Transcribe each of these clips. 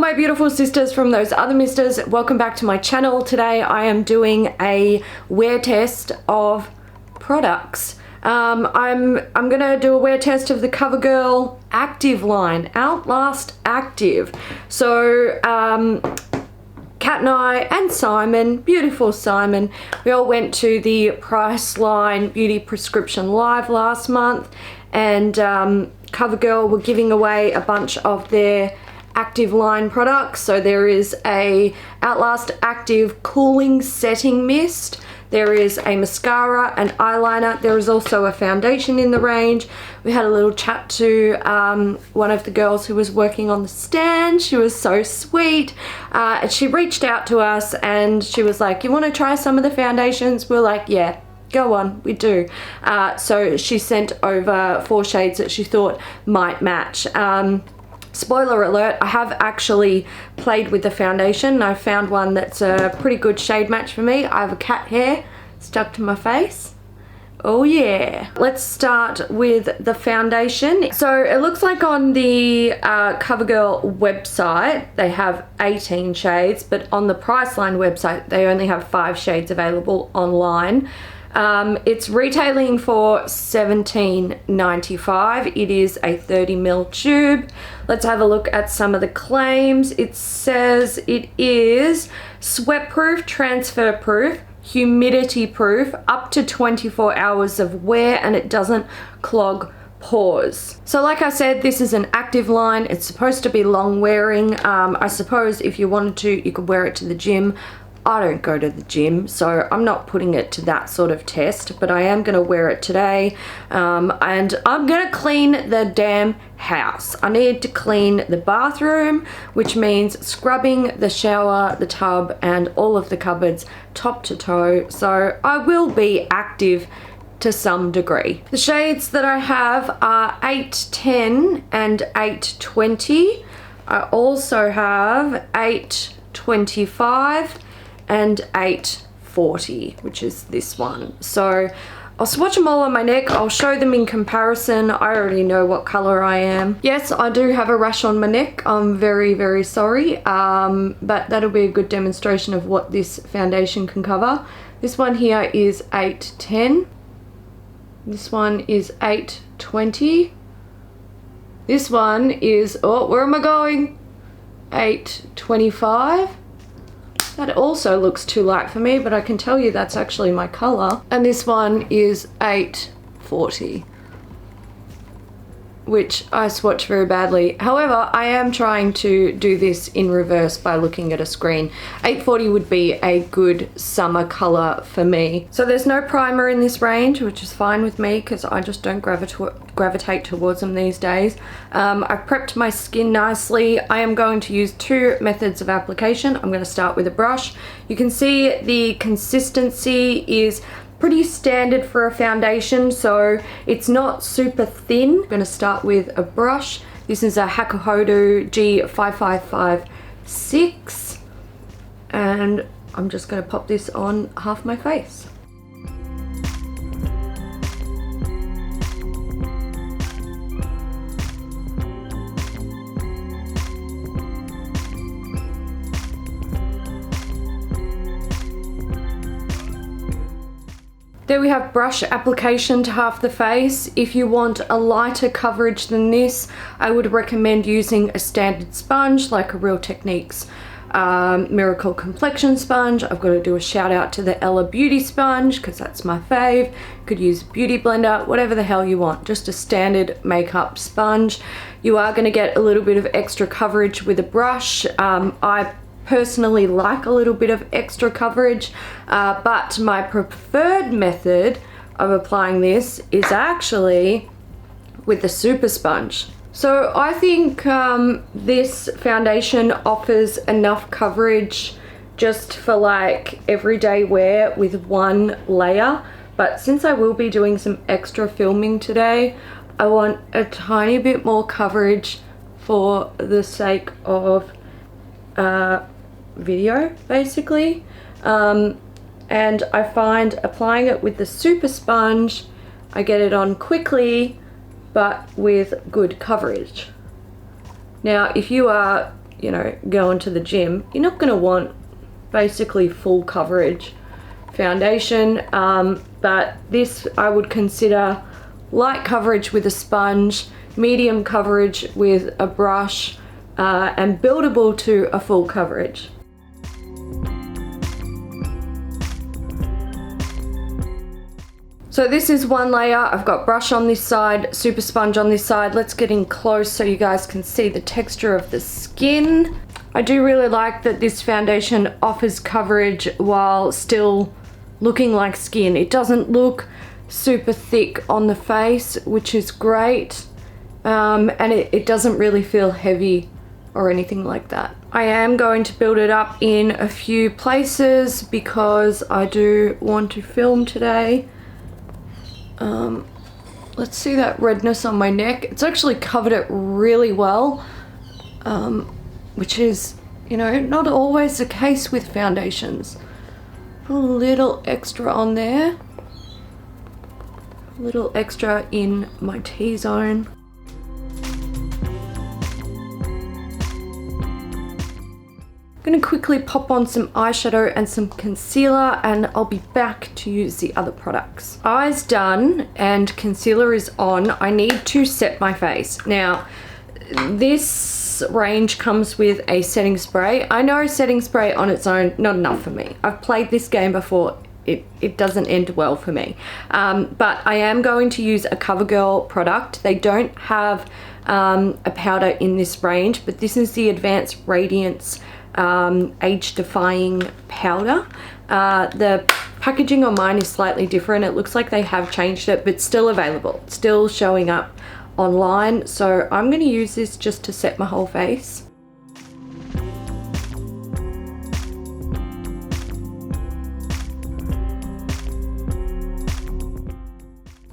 my beautiful sisters from those other misters, welcome back to my channel. Today I am doing a wear test of products. I'm gonna do a wear test of the Covergirl Active line, Outlast Active. So Kat and I and Simon, beautiful Simon, we all went to the Priceline Beauty Prescription Live last month, and Covergirl were giving away a bunch of their active line products. So there is a Outlast Active Cooling Setting Mist, there is a mascara, an eyeliner, there is also a foundation in the range. We had a little chat to one of the girls who was working on the stand. She was so sweet. And she reached out to us and she was like, you want to try some of the foundations? We're like, yeah, go on, we do. So she sent over 4 shades that she thought might match. Spoiler alert, I have actually played with the foundation and I found one that's a pretty good shade match for me. I have a cat hair stuck to my face. Oh yeah. Let's start with the foundation. So it looks like on the Covergirl website they have 18 shades, but on the Priceline website they only have 5 shades available online. It's retailing for $17.95. It is a 30ml tube. Let's have a look at some of the claims. It says it is sweat proof, transfer proof, humidity proof, up to 24 hours of wear, and it doesn't clog pores. So like I said, this is an active line. It's supposed to be long wearing. I suppose if you wanted to, you could wear it to the gym. I don't go to the gym, so I'm not putting it to that sort of test, but I am going to wear it today, and I'm going to clean the damn house. I need to clean the bathroom, which means scrubbing the shower, the tub, and all of the cupboards top to toe, so I will be active to some degree. The shades that I have are 810 and 820. I also have 825 and 840, which is this one. So I'll swatch them all on my neck. I'll show them in comparison. I already know what color I am. Yes, I do have a rash on my neck. I'm very, very sorry. But that'll be a good demonstration of what this foundation can cover. This one here is 810. This one is 820. This one is, oh, where am I going? 825. That also looks too light for me, but I can tell you that's actually my color. And this one is 840, which I swatch very badly. However, I am trying to do this in reverse by looking at a screen. 840 would be a good summer color for me. So there's no primer in this range, which is fine with me because I just don't gravitate towards them these days. I've prepped my skin nicely. I am going to use 2 methods of application. I'm going to start with a brush. You can see the consistency is pretty standard for a foundation, so it's not super thin. I'm going to start with a brush. This is a Hakuhodo G5556, and I'm just going to pop this on half my face. There we have brush application to half the face. If you want a lighter coverage than this, I would recommend using a standard sponge like a Real Techniques Miracle Complexion Sponge. I've got to do a shout out to the Ella Beauty Sponge because that's my fave. Could use Beauty Blender, whatever the hell you want, just a standard makeup sponge. You are going to get a little bit of extra coverage with a brush. I personally like a little bit of extra coverage, but my preferred method of applying this is actually with the super sponge. So I think this foundation offers enough coverage just for like everyday wear with one layer, but since I will be doing some extra filming today, I want a tiny bit more coverage for the sake of video basically, and I find applying it with the super sponge, I get it on quickly but with good coverage. Now if you are you know, going to the gym, you're not going to want basically full coverage foundation, but this I would consider light coverage with a sponge, medium coverage with a brush, and buildable to a full coverage. So this is one layer. I've got brush on this side, super sponge on this side. Let's get in close so you guys can see the texture of the skin. I do really like that this foundation offers coverage while still looking like skin. It doesn't look super thick on the face, which is great. And it doesn't really feel heavy or anything like that. I am going to build it up in a few places because I do want to film today. Let's see that redness on my neck. It's actually covered it really well, which is, you know, not always the case with foundations. Put a little extra on there. A little extra in my T-zone. I'm going to quickly pop on some eyeshadow and some concealer, and I'll be back to use the other products. Eyes done and concealer is on. I need to set my face. Now, this range comes with a setting spray. I know setting spray on its own, not enough for me. I've played this game before. It doesn't end well for me. But I am going to use a Covergirl product. They don't have a powder in this range, but this is the Advanced Radiance age defying powder. The packaging on mine is slightly different. It looks like they have changed it, but still available, still showing up online. So I'm going to use this just to set my whole face.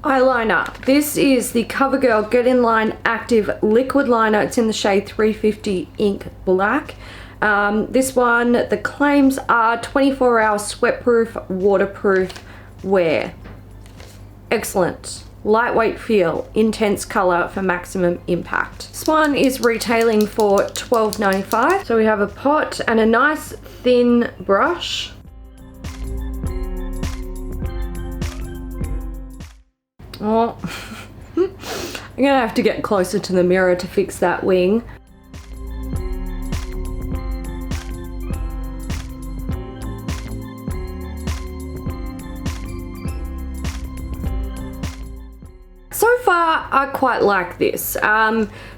Eyeliner. This is the Covergirl Get In Line Active Liquid Liner. It's in the shade 350 Ink Black. This one, the claims are 24-hour sweatproof, waterproof wear. Excellent. Lightweight feel, intense color for maximum impact. This one is retailing for $12.95. So we have a pot and a nice thin brush. Oh, I'm gonna have to get closer to the mirror to fix that wing. So far, I quite like this.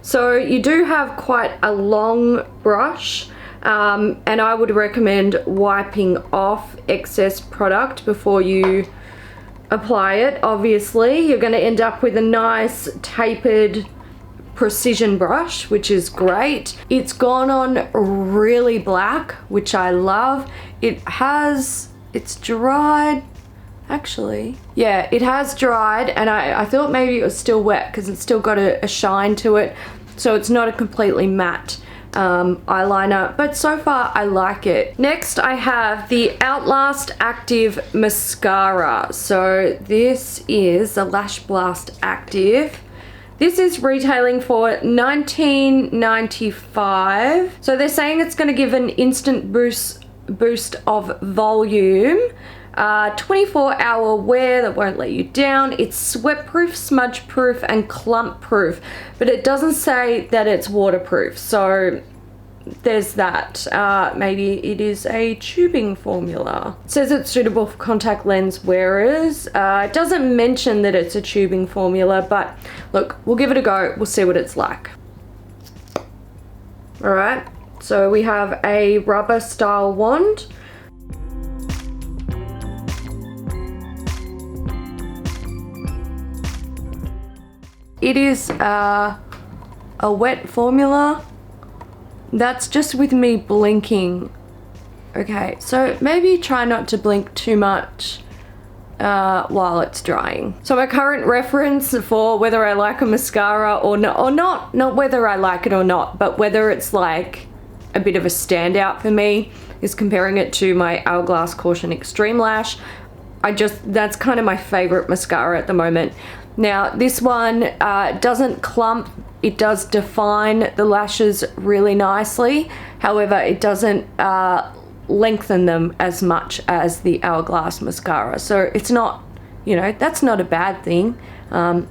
So you do have quite a long brush, and I would recommend wiping off excess product before you apply it. Obviously, you're going to end up with a nice tapered precision brush, which is great. It's gone on really black, which I love. It's dried. Actually, yeah, it has dried, and I thought maybe it was still wet because it's still got a shine to it, so it's not a completely matte eyeliner, but so far I like it. Next I have the Outlast Active Mascara. So this is the Lash Blast Active. This is retailing for $19.95. So they're saying it's going to give an instant boost of volume. 24-hour wear that won't let you down. It's sweat-proof, smudge-proof, and clump-proof, but it doesn't say that it's waterproof, so there's that. Maybe it is a tubing formula. It says it's suitable for contact lens wearers. It doesn't mention that it's a tubing formula, but look, we'll give it a go. We'll see what it's like. All right, so we have a rubber style wand. It is a wet formula. That's just with me blinking. Okay, so maybe try not to blink too much while it's drying. So my current reference for whether I like a mascara or not whether I like it or not, but whether it's like a bit of a standout for me, is comparing it to my Hourglass Caution Extreme Lash. That's kind of my favorite mascara at the moment. Now this one doesn't clump, it does define the lashes really nicely. However, it doesn't lengthen them as much as the Hourglass mascara. So it's not, you know, that's not a bad thing.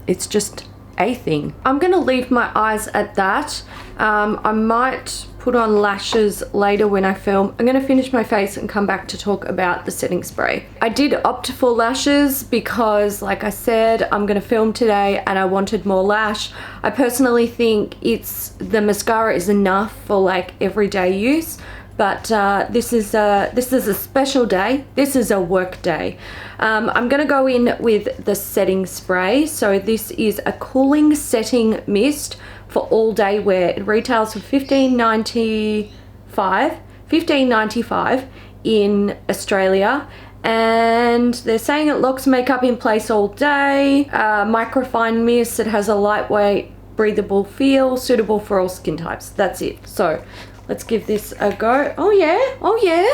It's just a thing. I'm gonna leave my eyes at that. I might put on lashes later when I film. I'm gonna finish my face and come back to talk about the setting spray. I did opt for lashes because, like I said, I'm gonna film today and I wanted more lash. I personally think the mascara is enough for like everyday use, but this is a special day. This is a work day. I'm gonna go in with the setting spray. So this is a cooling setting mist for all day wear. It retails for $15.95 in Australia, and they're saying it locks makeup in place all day. Microfine mist. It has a lightweight, breathable feel, suitable for all skin types. That's it. So let's give this a go. Oh yeah, oh yeah.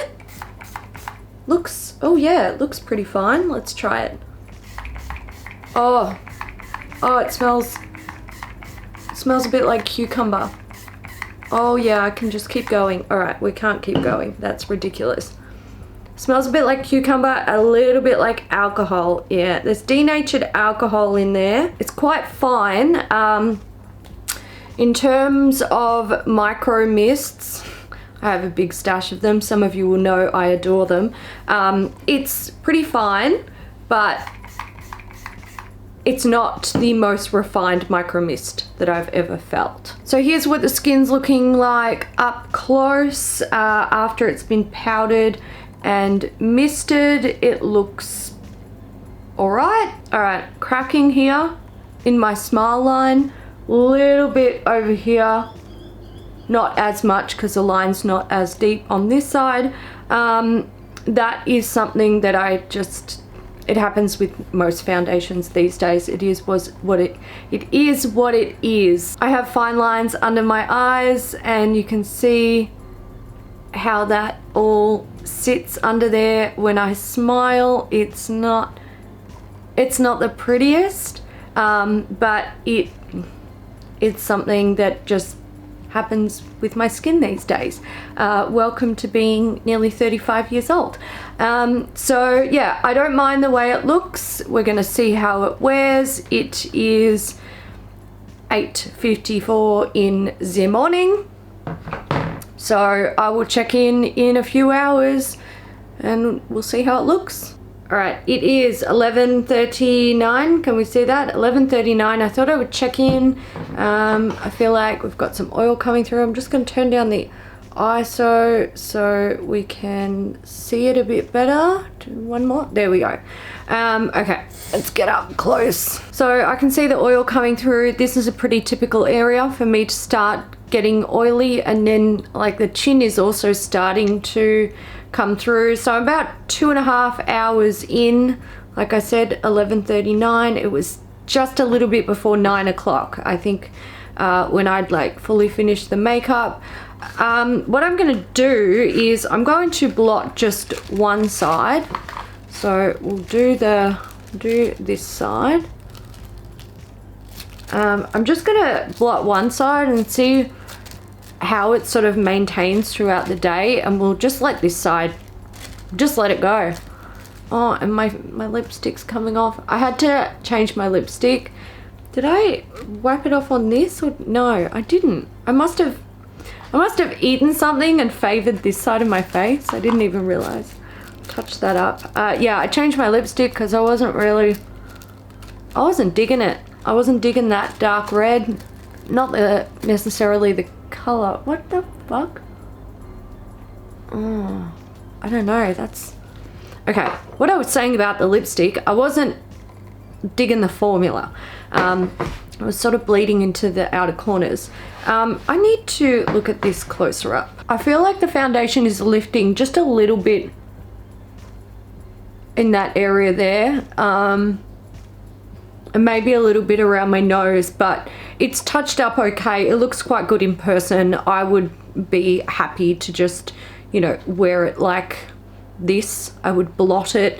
Oh yeah, it looks pretty fine. Let's try it. Oh, it smells a bit like cucumber. Oh yeah, I can just keep going. All right, we can't keep going. That's ridiculous. Smells a bit like cucumber, a little bit like alcohol. Yeah, there's denatured alcohol in there. It's quite fine. In terms of micro mists, I have a big stash of them. Some of you will know I adore them. It's pretty fine, but it's not the most refined micro mist that I've ever felt. So here's what the skin's looking like up close after it's been powdered and misted. It looks all right. All right, cracking here in my smile line, little bit over here, not as much because the line's not as deep on this side. That is something that it happens with most foundations these days. It is what it is. I have fine lines under my eyes, and you can see how that all sits under there when I smile. It's not the prettiest, but it's something that just happens with my skin these days. Welcome to being nearly 35 years old. So yeah, I don't mind the way it looks. We're gonna see how it wears. It is 8:54 in the morning, so I will check in a few hours and we'll see how it looks. All right, it is 11:39. Can we see that? 11:39. I thought I would check in. I feel like we've got some oil coming through. I'm just going to turn down the ISO so we can see it a bit better. One more. There we go. Okay, let's get up close. So I can see the oil coming through. This is a pretty typical area for me to start getting oily, and then like the chin is also starting to come through. So I'm about 2.5 hours in. Like I said, 11:39. It was just a little bit before 9 o'clock, I think, when I'd like fully finished the makeup. What I'm gonna do is I'm going to blot just one side. So we'll do this side. I'm just gonna blot one side and see how it sort of maintains throughout the day, and we'll just let this side, just let it go. Oh, and my lipstick's coming off. I had to change my lipstick. Did I wipe it off on this? Or no, I didn't. I must have eaten something and favored this side of my face. I didn't even realize. Touch that up. Yeah, I changed my lipstick because I wasn't digging it. I wasn't digging that dark red. Not necessarily the color. What the fuck? Oh, I don't know. That's okay. What I was saying about the lipstick, I wasn't digging the formula. I was sort of bleeding into the outer corners. I need to look at this closer up. I feel like the foundation is lifting just a little bit in that area there. And maybe a little bit around my nose, but it's touched up okay. It looks quite good in person. I would be happy to just, you know, wear it like this. I would blot it.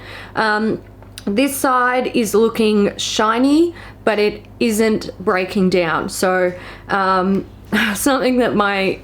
This side is looking shiny. but it isn't breaking down. So something that my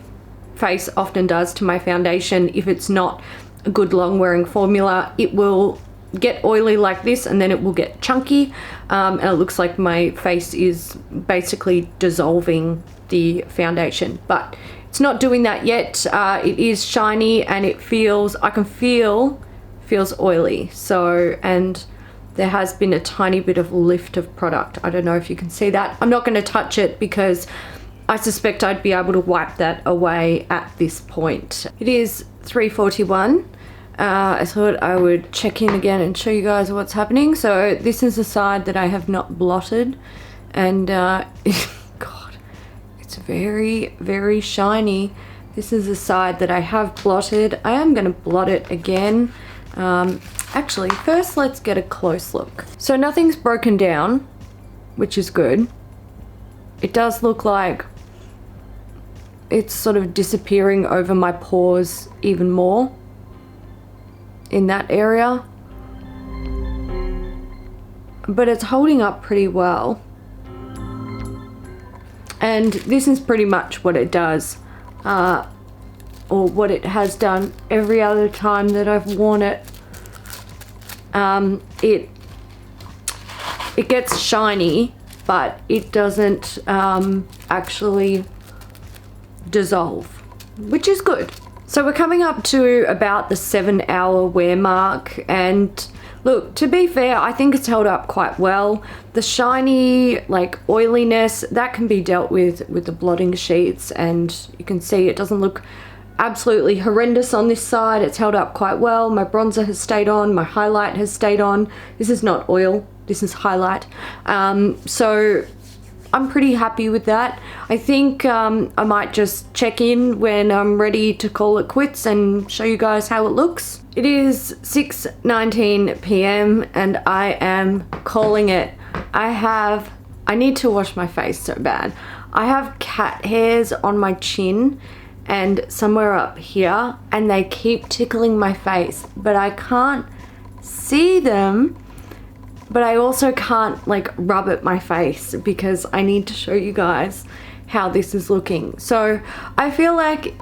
face often does to my foundation, if it's not a good long wearing formula, it will get oily like this and then it will get chunky, and it looks like my face is basically dissolving the foundation, but it's not doing that yet. It is shiny and it feels, I can feels oily. So, and there has been a tiny bit of lift of product. I don't know if you can see that. I'm not going to touch it because I suspect I'd be able to wipe that away at this point. It is 3:41. I thought I would check in again and show you guys what's happening. So this is the side that I have not blotted, and God, it's very, very shiny. This is the side that I have blotted. I am going to blot it again. Actually, first let's get a close look. So nothing's broken down, which is good. It does look like it's sort of disappearing over my pores even more in that area, but it's holding up pretty well. And this is pretty much what it does, or what it has done every other time that I've worn it. It gets shiny, but it doesn't actually dissolve, which is good. So we're coming up to about the 7-hour wear mark, and look, to be fair, I think it's held up quite well. The shiny, like, oiliness, that can be dealt with the blotting sheets, and you can see it doesn't look absolutely horrendous on this side. It's held up quite well. My bronzer has stayed on, my highlight has stayed on. This is not oil, this is highlight. So I'm pretty happy with that. I think I might just check in when I'm ready to call it quits and show you guys how it looks. It is 6:19 p.m. and I am calling it. I need to wash my face so bad. I have cat hairs on my chin and somewhere up here, and they keep tickling my face, but I can't see them. But I also can't, like, rub at my face because I need to show you guys how this is looking. So I feel like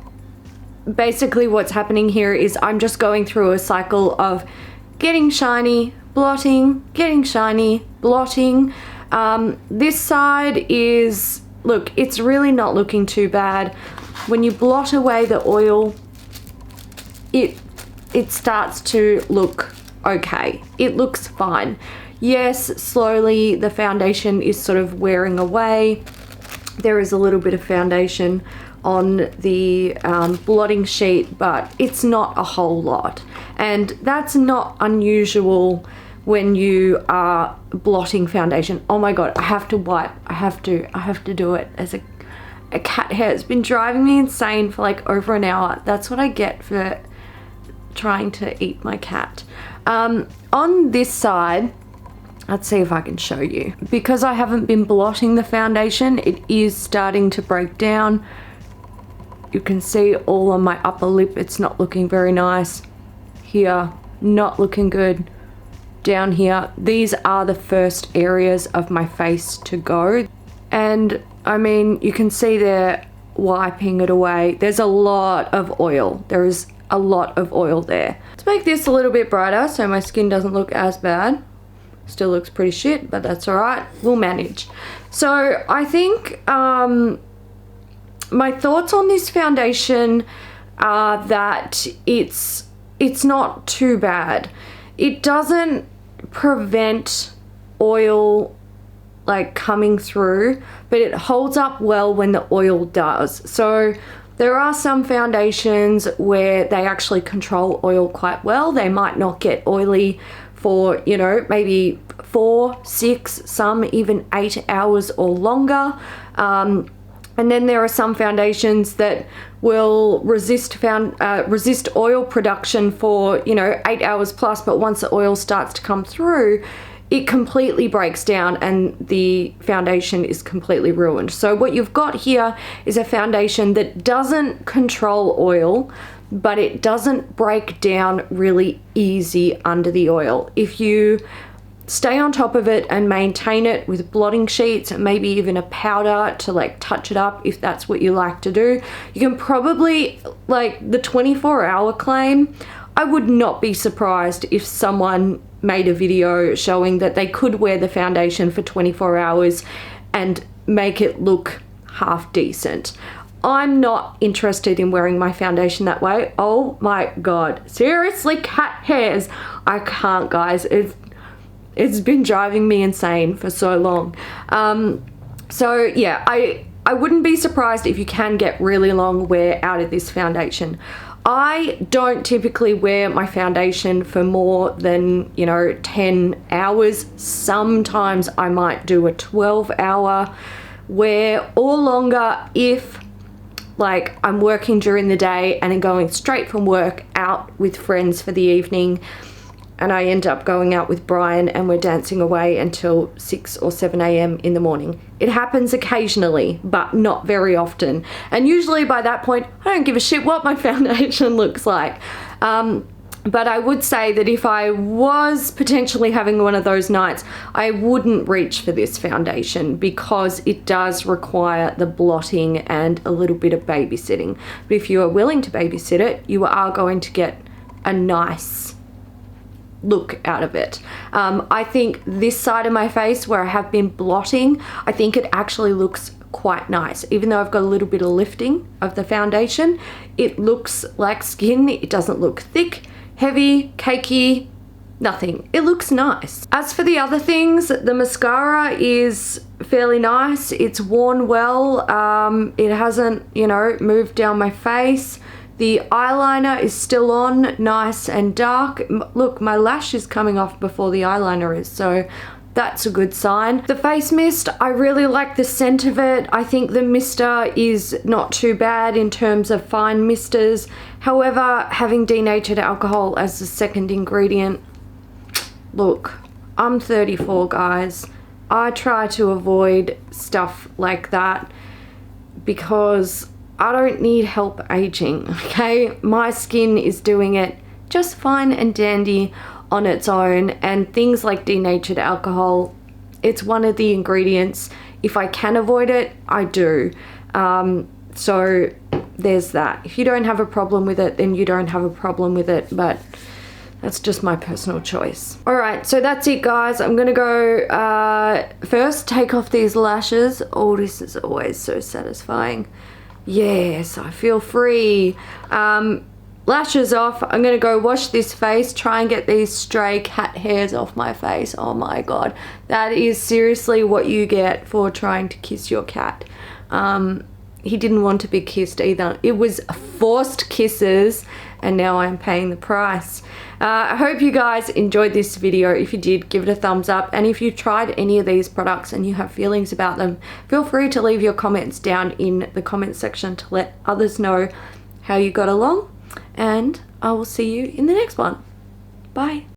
basically what's happening here is I'm just going through a cycle of getting shiny, blotting, getting shiny, blotting. This side is, look, it's really not looking too bad. When you blot away the oil, it starts to look okay. It looks fine. Yes, slowly the foundation is sort of wearing away. There is a little bit of foundation on the blotting sheet, but it's not a whole lot. And that's not unusual when you are blotting foundation. Oh my God, I have to wipe. I have to do it. As a cat hair, it's been driving me insane for like over an hour. That's what I get for trying to eat my cat. On this side, let's see if I can show you. Because I haven't been blotting the foundation, it is starting to break down. You can see all on my upper lip, it's not looking very nice. Here, not looking good. Down here, these are the first areas of my face to go. And I mean, you can see they're wiping it away. There's a lot of oil. There is a lot of oil there. Let's make this a little bit brighter so my skin doesn't look as bad. Still looks pretty shit, but that's all right. We'll manage. So I think my thoughts on this foundation are that it's not too bad. It doesn't prevent oil like coming through, but it holds up well when the oil does. So there are some foundations where they actually control oil quite well. They might not get oily for, you know, maybe 4, 6, some even 8 hours or longer. And then there are some foundations that will resist oil production for, you know, 8 hours plus, but once the oil starts to come through, it completely breaks down and the foundation is completely ruined. So what you've got here is a foundation that doesn't control oil, but it doesn't break down really easy under the oil. If you stay on top of it and maintain it with blotting sheets and maybe even a powder to like touch it up if that's what you like to do. You can probably, like the 24-hour claim, I would not be surprised if someone made a video showing that they could wear the foundation for 24 hours and make it look half decent. I'm not interested in wearing my foundation that way. Oh my god, seriously, cat hairs. I can't, guys. It's been driving me insane for so long. So yeah, I wouldn't be surprised if you can get really long wear out of this foundation. I don't typically wear my foundation for more than, you know, 10 hours. Sometimes I might do a 12-hour wear or longer if like I'm working during the day and then going straight from work out with friends for the evening, and I end up going out with Brian and we're dancing away until 6 or 7 a.m. in the morning. It happens occasionally, but not very often. And usually by that point, I don't give a shit what my foundation looks like. But I would say that if I was potentially having one of those nights, I wouldn't reach for this foundation because it does require the blotting and a little bit of babysitting. But if you are willing to babysit it, you are going to get a nice look out of it. I think this side of my face where I have been blotting, I think it actually looks quite nice. Even though I've got a little bit of lifting of the foundation, it looks like skin. It doesn't look thick, heavy, cakey, nothing. It looks nice. As for the other things, the mascara is fairly nice. It's worn well. It hasn't, you know, moved down my face. The eyeliner is still on, nice and dark. Look, my lash is coming off before the eyeliner is, so that's a good sign. The face mist, I really like the scent of it. I think the mister is not too bad in terms of fine misters. However, having denatured alcohol as the second ingredient, look, I'm 34, guys. I try to avoid stuff like that because I don't need help aging, okay? My skin is doing it just fine and dandy on its own, and things like denatured alcohol, it's one of the ingredients. If I can avoid it, I do. So there's that. If you don't have a problem with it, then you don't have a problem with it, but that's just my personal choice. All right, so that's it, guys. I'm gonna go first take off these lashes. Oh, this is always so satisfying. Yes, I feel free. Lashes off. I'm gonna go wash this face, try and get these stray cat hairs off my face. Oh my god, that is seriously what you get for trying to kiss your cat. He didn't want to be kissed either. It was forced kisses, and now I'm paying the price. I hope you guys enjoyed this video. If you did, give it a thumbs up, and if you've tried any of these products and you have feelings about them, feel free to leave your comments down in the comment section to let others know how you got along, and I will see you in the next one. Bye.